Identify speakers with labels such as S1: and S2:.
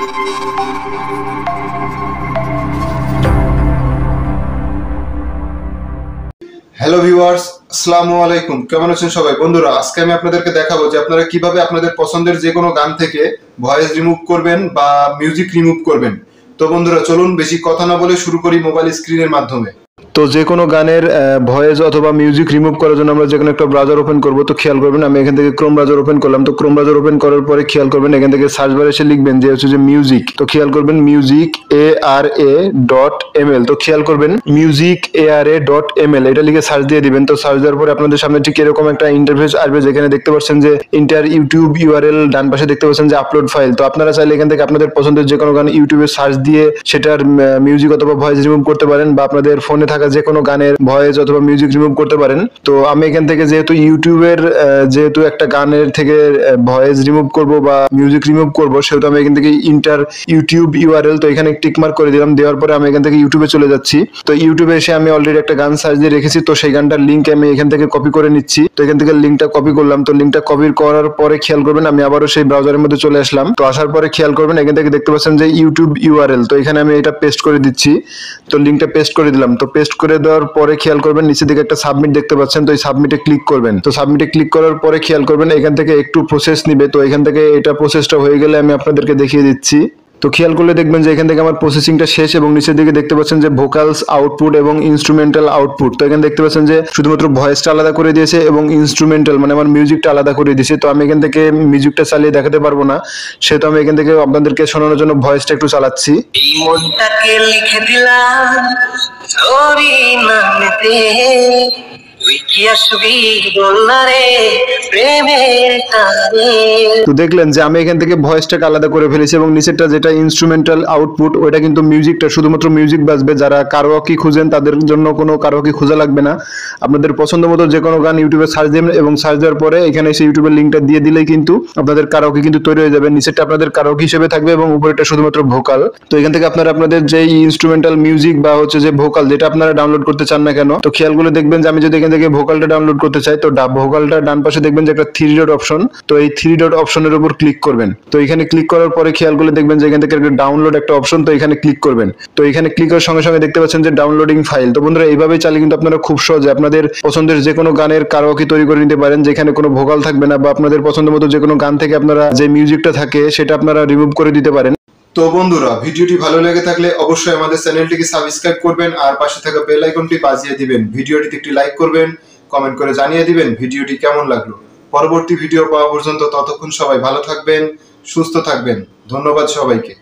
S1: Hello viewers, আসসালামু আলাইকুম। কেমন আছেন সবাই? বন্ধুরা, আজকে আমি আপনাদেরকে দেখাবো যে আপনারা কিভাবে আপনাদের পছন্দের যে কোনো গান থেকে ভয়েস রিমুভ করবেন বা মিউজিক রিমুভ করবেন। তো বন্ধুরা, চলুন বেশি কথা না বলে শুরু করি মোবাইল স্ক্রিনের মাধ্যমে। তো যে কোনো গানের ভয়েস অথবা মিউজিক রিমুভ করার জন্য আমরা যে কোনো একটা ব্রাউজার ওপেন করব। তো খেয়াল করবেন, আমি এখান থেকে ক্রোম ব্রাউজার ওপেন করলাম। তো ক্রোম ব্রাউজার ওপেন করার পরে খেয়াল করবেন, এখান থেকে সার্চ বারে এসে লিখবেন যে হচ্ছে যে মিউজিক। তো খেয়াল করবেন মিউজিক ARA.ml। তো খেয়াল করবেন মিউজিক ARA.ml এটা লিখে সার্চ দিয়ে দিবেন। তো সার্চ দেওয়ার পরে আপনাদের সামনে ঠিক এরকম একটা ইন্টারফেস আসবে, যেখানে দেখতে পাচ্ছেন যে ইন্টার ইউটিউব URL, ডান পাশে দেখতে পাচ্ছেন যে আপলোড ফাইল। তো আপনারা চাইলে এখান থেকে আপনাদের পছন্দের যে কোনো গান ইউটিউবে সার্চ দিয়ে সেটার মিউজিক অথবা ভয়েস রিমুভ করতে পারেন, বা আপনাদের ফোনে থাকা যে কোনো গানের ভয়েস অথবা মিউজিক রিমুভ করতে পারেন। তো আমি এখান থেকে যেহেতু ইউটিউবের যেহেতু একটা গানের থেকে ভয়েস রিমুভ করব বা মিউজিক রিমুভ করব, সেহেতু আমি এখান থেকে ইন্টার ইউটিউব URL, তো এখানে টিক মার্ক করে দিলাম। দেওয়ার পরে আমি এখান থেকে ইউটিউবে চলে যাচ্ছি। তো ইউটিউবে এসে আমি অলরেডি একটা গান সার্চ দিয়ে রেখেছি, তো সেই গানটার লিঙ্ক আমি এখান থেকে কপি করে নিচ্ছি। তো এখান থেকে লিঙ্কটা কপি করলাম। তো লিঙ্কটা কপি করার পরে খেয়াল করবেন আমি আবারও সেই ব্রাউজারের মধ্যে চলে আসলাম। তো আসার পরে খেয়াল করবেন এখান থেকে দেখতে পাচ্ছেন যে ইউটিউব URL, তো এখানে আমি এটা পেস্ট করে দিচ্ছি। তো লিঙ্কটা পেস্ট করে দিলাম। তো পেস্ট করে দেওয়ার পরে খেয়াল করবেন নিচের দিকে একটা সাবমিট দেখতে পাচ্ছেন। তো এই সাবমিটে ক্লিক করবেন। তো সাবমিটে ক্লিক করার পরে খেয়াল করবেন এখান থেকে একটু প্রসেস নিবে। তো এখান থেকে এটা প্রসেসটা হয়ে গেলে আমি আপনাদেরকে দেখিয়ে দিচ্ছি। তো খেয়াল করলে দেখবেন যে এখান থেকে আমার প্রসেসিংটা শেষ, এবং নিচের দিকে দেখতে পাচ্ছেন যে ভোকালস আউটপুট এবং ইনস্ট্রুমেন্টাল আউটপুট। তো এখানে দেখতে পাচ্ছেন যে শুধুমাত্র ভয়েসটা আলাদা করে দিয়েছে এবং ইনস্ট্রুমেন্টাল মানে আমার মিউজিকটা আলাদা করে দিয়েছে। তো আমি এখান থেকে মিউজিকটা চালিয়ে দেখাতে পারবো না, সেহেতু আমি এখান থেকে আপনাদেরকে শোনানোর জন্য ভয়েসটা একটু চালাচ্ছি।
S2: এই মনটাকে লিখে দিলাম তোরই নামেতে, তুই কি আসবি বল না রে প্রেমের টানে।
S1: তো দেখলেন যে আমি এখান থেকে ভয়েসটাকে আলাদা করে ফেলেছি, এবং নিচেরটা যেটা ইনস্ট্রুমেন্টাল আউটপুট ওইটা কিন্তু মিউজিকটা, শুধুমাত্র মিউজিক বাজবে। যারা কারাওকে খুঁজেন তাদের জন্য কোনো কারাওকে খোঁজা লাগবে না। আপনাদের পছন্দ মতো যে কোনো গান ইউটিউবে সার্চ দিন, এবং সার্চ দেওয়ার পরে এখানে এসে ইউটিউবের লিঙ্কটা দিয়ে দিলেই কিন্তু আপনাদের কারাওকে কিন্তু তৈরি হয়ে যাবে। নিচেরটা আপনাদের কারাওকে হিসেবে থাকবে এবং উপরেরটা শুধুমাত্র ভোকাল। তো এখান থেকে আপনারা আপনাদের যে ইনস্ট্রুমেন্টাল মিউজিক বা হচ্ছে যে ভোকাল যেটা আপনারা ডাউনলোড করতে চান না কেন, তো খেয়াল করে দেখবেন যে আমি যদি এখান থেকে ভোকালটা ডাউনলোড করতে চাই, তো ভোকালটা ডান পাশে দেখবেন যে একটা 3 ডট অপশন। তো এই 3 ডট অপশনের উপর ক্লিক করবেন। তো এখানে ক্লিক করার পরে খেয়াল করে দেখবেন যে এখান থেকে একটা ডাউনলোড একটা অপশন, তো এখানে ক্লিক করবেন। তো এখানে ক্লিক করার সঙ্গে সঙ্গে দেখতে পাচ্ছেন যে ডাউনলোডিং ফাইল। তো বন্ধুরা, এইভাবেই চালিয়ে কিন্তু আপনারা খুব সহজে আপনাদের পছন্দের যে কোনো গানের কারাওকে তৈরি করে নিতে পারেন, যেখানে কোনো ভোকাল থাকবে না, বা আপনাদের পছন্দ মতো যে কোনো গান থেকে আপনারা যে মিউজিকটা থাকে সেটা আপনারা রিমুভ করে দিতে পারেন। তো বন্ধুরা, ভিডিওটি ভালো লেগে থাকলে অবশ্যই আমাদের চ্যানেলটিকে সাবস্ক্রাইব করবেন আর পাশে থাকা বেল আইকনটি বাজিয়ে দিবেন। ভিডিওটিতে একটি লাইক করবেন, কমেন্ট করে জানিয়ে দিবেন ভিডিওটি কেমন লাগলো। পরবর্তী ভিডিও পাওয়া পর্যন্ত ততক্ষণ সবাই ভালো থাকবেন, সুস্থ থাকবেন। ধন্যবাদ সবাইকে।